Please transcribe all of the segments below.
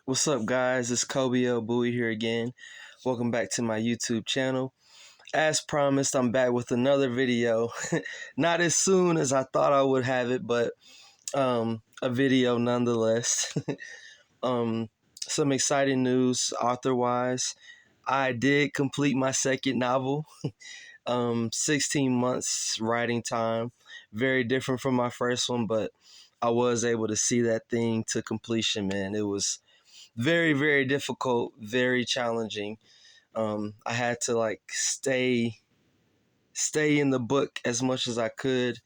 What's up, guys? It's Kobe L. Bowie here again. Welcome back to my YouTube channel. As promised, I'm back with another video. Not as soon as I thought I would have it, but a video nonetheless. um, some exciting news author-wise. I did complete my second novel. 16 months writing time. Very different from my first one, but I was able to see that thing to completion, man. It was very, very difficult, very challenging. I had to stay in the book as much as I could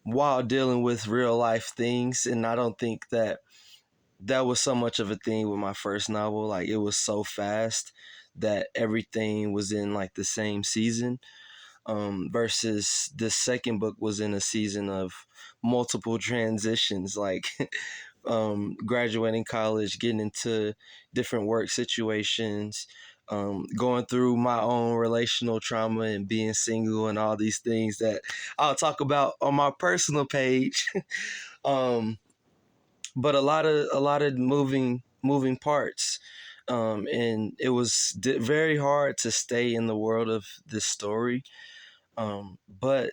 while dealing with real life things, and I don't think that was so much of a thing with my first novel. Like, it was so fast that everything was in like the same season. Versus the second book was in a season of multiple transitions, like graduating college, getting into different work situations, going through my own relational trauma and being single and all these things that I'll talk about on my personal page. um, but a lot of moving parts. And it was very hard to stay in the world of this story. But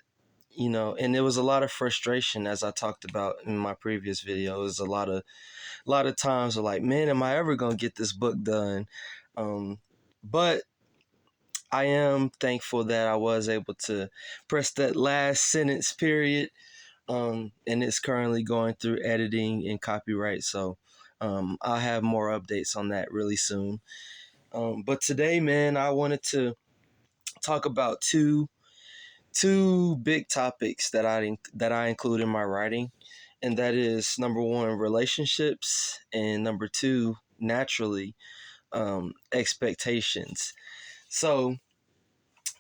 and there was a lot of frustration, as I talked about in my previous video. It was a lot of times were like, man, am I ever gonna get this book done? But I am thankful that I was able to press that last sentence period. And it's currently going through editing and copyright, so I'll have more updates on that really soon. But today, man, I wanted to talk about two big topics that I include in my writing, and that is number one, relationships, and number two, naturally, expectations. So,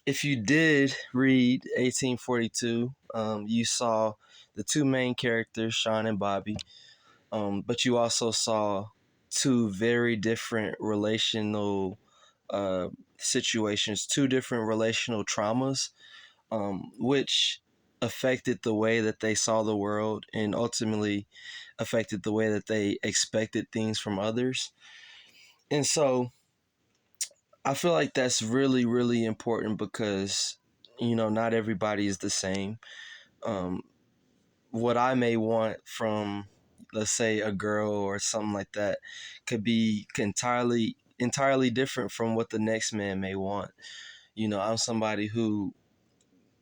if you did read 1842, you saw the two main characters, Sean and Bobby, but you also saw two very different relational uh, situations, two different relational traumas, which affected the way that they saw the world and ultimately affected the way that they expected things from others. And so I feel like that's really, really important because, not everybody is the same. Um, what I may want from, let's say, a girl or something like that could be entirely different from what the next man may want. I'm somebody who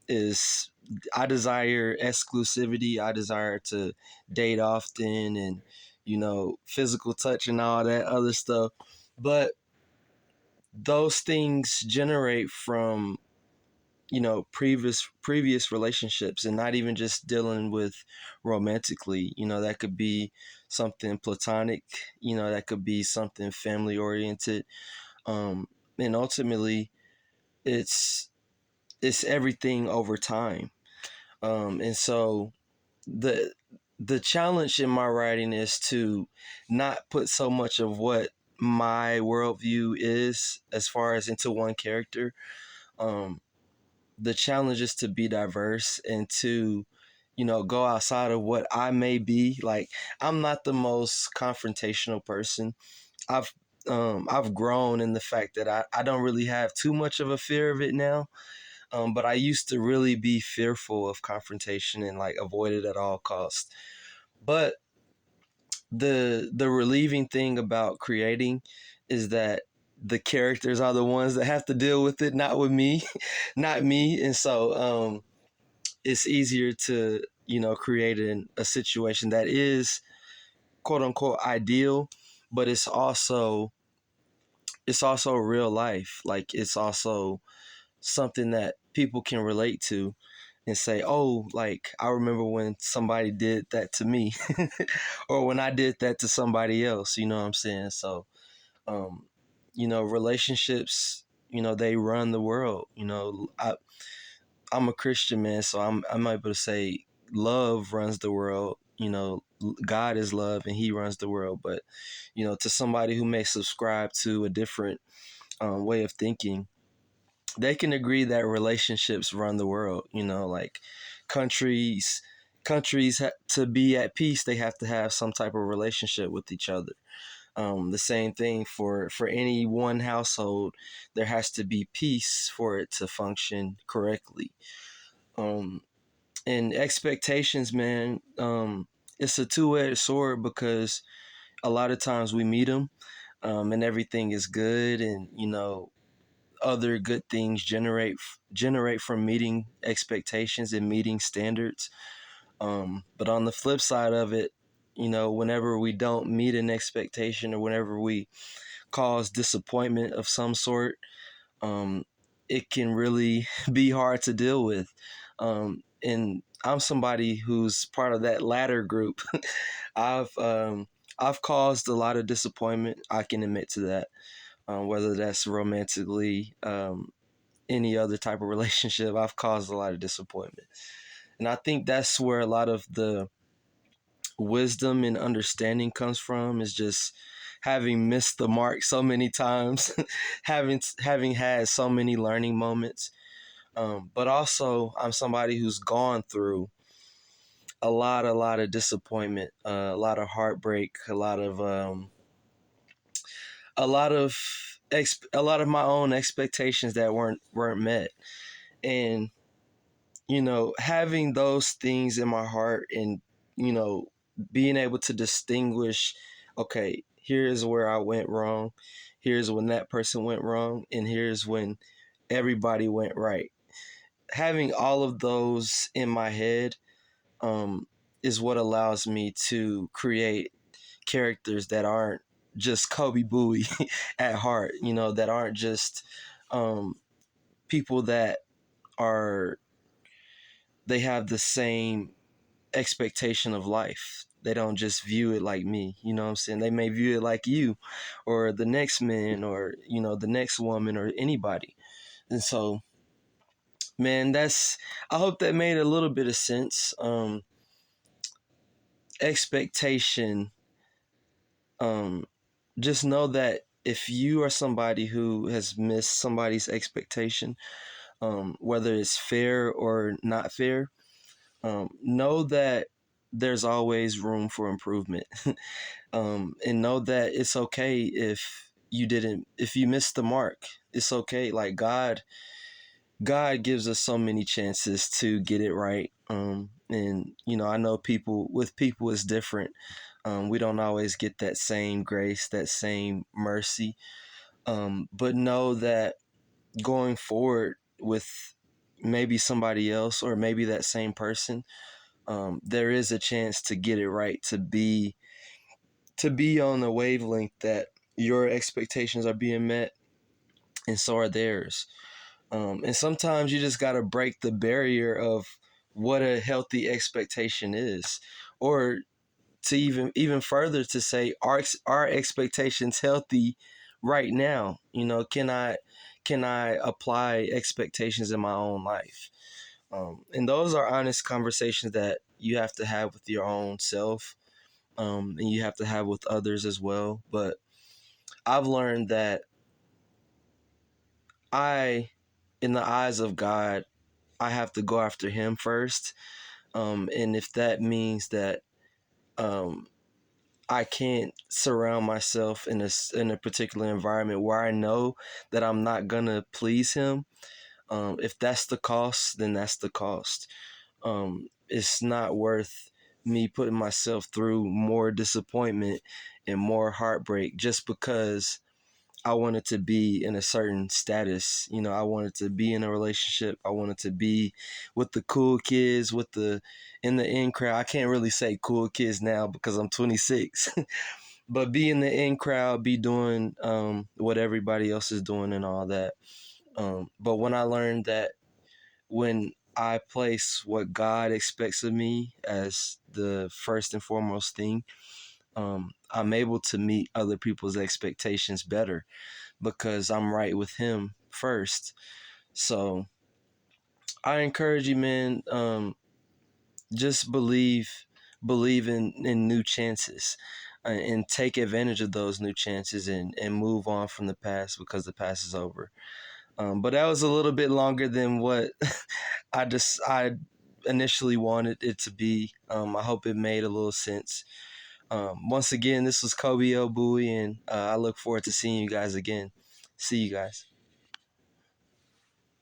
is I desire exclusivity. I desire to date often and physical touch and all that other stuff. But those things generate from previous relationships, and not even just dealing with romantically. That could be something platonic. That could be something family oriented. And ultimately, it's everything over time. And so the the challenge in my writing is to not put so much of what my worldview is as far as into one character. Um, the challenge is to be diverse and to go outside of what I may be. Like, I'm not the most confrontational person. I've grown in the fact that I don't really have too much of a fear of it now. But I used to really be fearful of confrontation and like avoid it at all costs. But the relieving thing about creating is that the characters are the ones that have to deal with it, not with me, not me. And so it's easier to create a situation that is quote unquote ideal, but it's also real life. Like, it's also something that people can relate to and say, oh, like, I remember when somebody did that to me or when I did that to somebody else, you know what I'm saying? So, um, relationships, they run the world. I'm a Christian, man, so I'm able to say love runs the world. God is love and he runs the world. But, to somebody who may subscribe to a different way of thinking, they can agree that relationships run the world. Like, countries to be at peace, they have to have some type of relationship with each other. The same thing for any one household. There has to be peace for it to function correctly. Um, and expectations, man, it's a two-edged sword because a lot of times we meet them, and everything is good, and other good things generate from meeting expectations and meeting standards. But on the flip side of it, whenever we don't meet an expectation or whenever we cause disappointment of some sort, um, it can really be hard to deal with. And I'm somebody who's part of that latter group. I've um, I've caused a lot of disappointment. I can admit to that. Whether that's romantically, any other type of relationship, I've caused a lot of disappointment. And I think that's where a lot of the wisdom and understanding comes from, is just having missed the mark so many times, having had so many learning moments. But also, I'm somebody who's gone through a lot of disappointment, a lot of heartbreak, a lot of a lot of my own expectations that weren't met. And having those things in my heart, and you know being able to distinguish, okay, here's where I went wrong, here's when that person went wrong, and here's when everybody went right. Having all of those in my head, um, is what allows me to create characters that aren't just Kobe Bowie at heart, that aren't just um, people that are they have the same expectation of life. They don't just view it like me, you know what I'm saying? They may view it like you or the next man or, the next woman or anybody. And so, man, I hope that made a little bit of sense. Expectation, um, just know that if you are somebody who has missed somebody's expectation, whether it's fair or not fair, know that there's always room for improvement. And know that it's okay if you missed the mark. It's okay. Like God gives us so many chances to get it right. And I know people is different. We don't always get that same grace, that same mercy. But know that going forward with maybe somebody else or maybe that same person, there is a chance to get it right, to be on the wavelength that your expectations are being met and so are theirs. And sometimes you just got to break the barrier of what a healthy expectation is, or to even further to say, are expectations healthy right now? Can I apply expectations in my own life? And those are honest conversations that you have to have with your own self, and you have to have with others as well. But I've learned that in the eyes of God, I have to go after Him first. And if that means that um, I can't surround myself in a particular environment where I know that I'm not gonna please Him, if that's the cost, then that's the cost. It's not worth me putting myself through more disappointment and more heartbreak just because I wanted to be in a certain status. I wanted to be in a relationship. I wanted to be with the cool kids, in the in crowd. I can't really say cool kids now because I'm 26, but be in the in crowd, be doing what everybody else is doing and all that. But when I learned that when I place what God expects of me as the first and foremost thing, I'm able to meet other people's expectations better because I'm right with Him first. So I encourage you, man. Just believe in new chances, and take advantage of those new chances, and move on from the past because the past is over. But that was a little bit longer than what I initially wanted it to be. I hope it made a little sense. Once again, this was Kobe L. Bowie, and I look forward to seeing you guys again. See you guys.